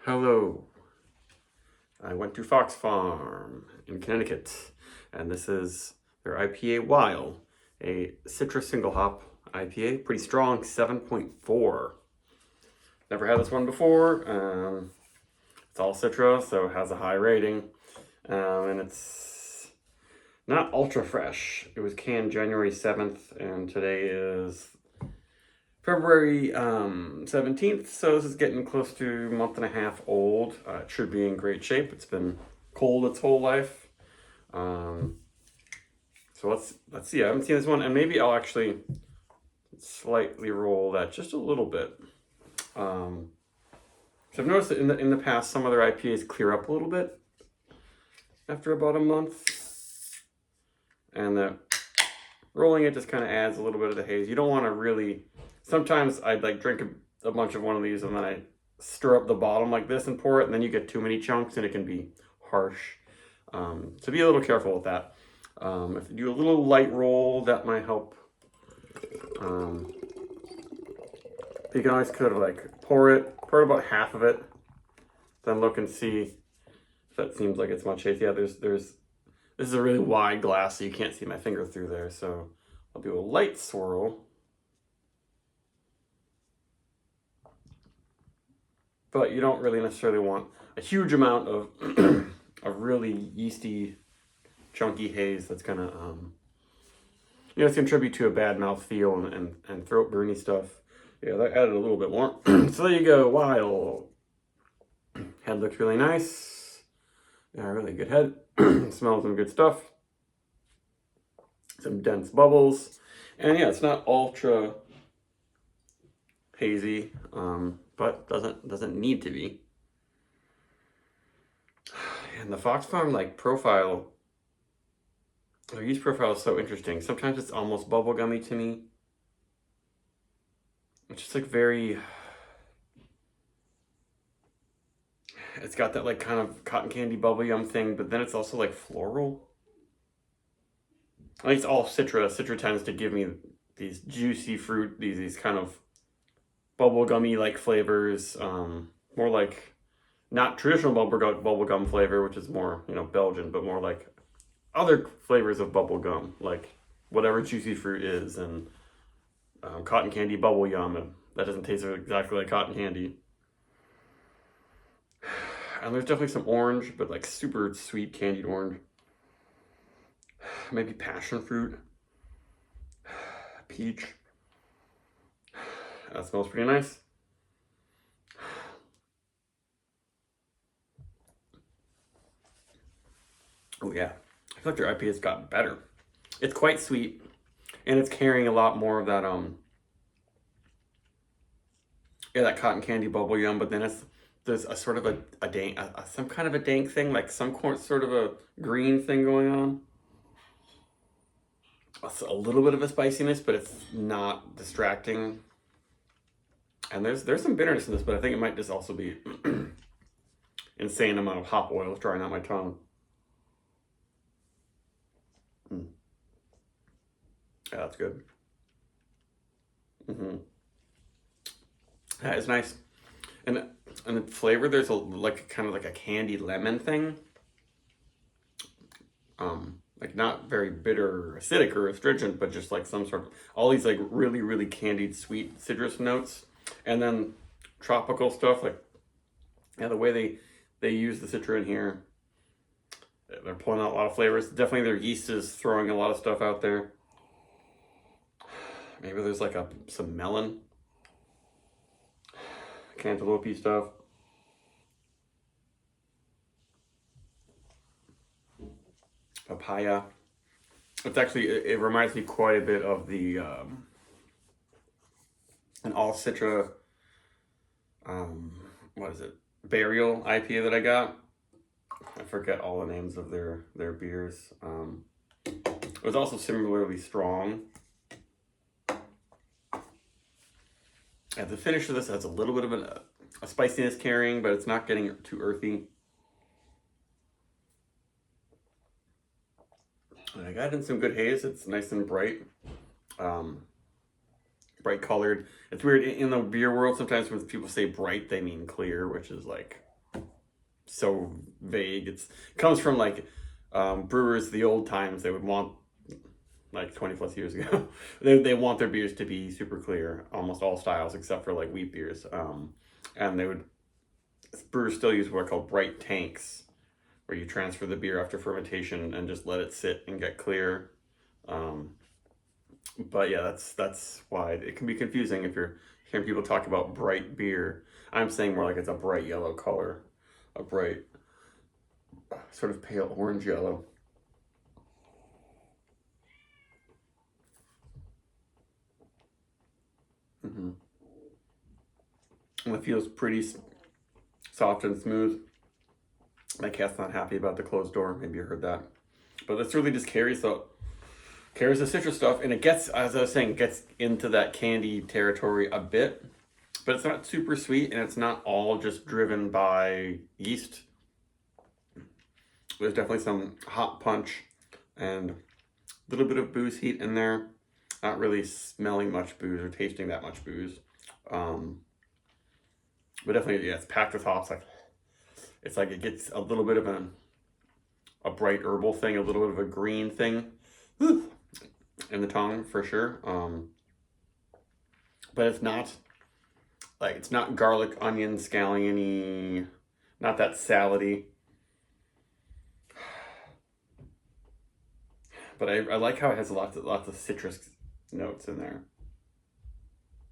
Hello. I went to Fox Farm in Connecticut, and this is their IPA Wile, a citrus single hop IPA, pretty strong, 7.4. Never had this one before. It's all citrus, so it has a high rating, and it's not ultra fresh. It was canned January 7th, and today is February 17th, so this is getting close to a month and a half old. It should be in great shape. It's been cold its whole life. So let's see. I haven't seen this one, and maybe I'll actually slightly roll that just a little bit. So I've noticed that in the past, some other IPAs clear up a little bit after about a month, and that rolling it just kind of adds a little bit of the haze. You don't want to really. Sometimes I'd like drink a bunch of one of these and then I stir up the bottom like this and pour it, and then you get too many chunks and it can be harsh. So be a little careful with that. If you do a little light roll, that might help. You can always kind of like pour about half of it, then look and see if that seems like it's much hazy. Yeah, this is a really wide glass, so you can't see my finger through there. So I'll do a light swirl. But you don't really necessarily want a huge amount of of really yeasty, chunky haze that's gonna it's contribute to a bad mouth feel and throat burny stuff. Yeah, that added a little bit more. So there you go, Wile. Head looks really nice. Yeah, really good head. Smells some good stuff. Some dense bubbles. And yeah, it's not ultra hazy, but doesn't need to be. And the Fox Farm profile, their use profile is so interesting. Sometimes it's almost bubblegummy to me. It's just very. It's got that kind of cotton candy bubblegum thing, but then it's also floral. At least all Citra. Citra tends to give me these juicy fruit, these kind of bubblegummy flavors, more like not traditional bubblegum flavor, which is more Belgian, but more like other flavors of bubblegum, like whatever juicy fruit is, and cotton candy bubble yum, and that doesn't taste exactly like cotton candy. And there's definitely some orange, but super sweet candied orange. Maybe passion fruit, peach. That smells pretty nice. Oh yeah, I feel like their IPA has gotten better. It's quite sweet, and it's carrying a lot more of that that cotton candy bubble yum. But then there's a sort of a dank, some kind of a dank thing, some sort of a green thing going on. It's a little bit of a spiciness, but it's not distracting. And there's some bitterness in this, but I think it might just also be insane amount of hop oil drying out my tongue. Yeah, that's good. That is nice. And the flavor, there's kind of a candied lemon thing. Not very bitter or acidic or astringent, but just some sort of all these really, really candied sweet citrus notes. And then tropical stuff, the way they use the citra in here, they're pulling out a lot of flavors. Definitely their yeast is throwing a lot of stuff out there. Maybe there's some melon, cantaloupe stuff. Papaya. It's actually, it reminds me quite a bit of the an all citra what is it, burial IPA that I got. I forget all the names of their beers. It was also similarly strong. And the finish of this has a little bit of a spiciness carrying, but it's not getting too earthy. And I got in some good haze. It's nice and bright. Bright colored. It's weird in the beer world. Sometimes when people say bright, they mean clear, which is so vague. It comes from like brewers the old times. They would want, like 20 plus years ago, they want their beers to be super clear, almost all styles except for like wheat beers. And they would, brewers still use what are called bright tanks, where you transfer the beer after fermentation and just let it sit and get clear. But yeah, that's why it can be confusing if you're hearing people talk about bright beer. I'm saying more like it's a bright yellow color, a bright sort of pale orange yellow. Mm-hmm. And it feels pretty soft and smooth. My cat's not happy about the closed door. Maybe you heard that. But this really just carries the citrus stuff, and it gets, as I was saying, gets into that candy territory a bit. But it's not super sweet, and it's not all just driven by yeast. There's definitely some hot punch and a little bit of booze heat in there. Not really smelling much booze or tasting that much booze. But definitely, yeah, it's packed with hops. Like it's like it gets a little bit of a bright herbal thing, a little bit of a green thing in the tongue for sure. But it's not like, it's not garlic, onion, scallion-y, not that salady. But I like how it has lots of citrus notes in there.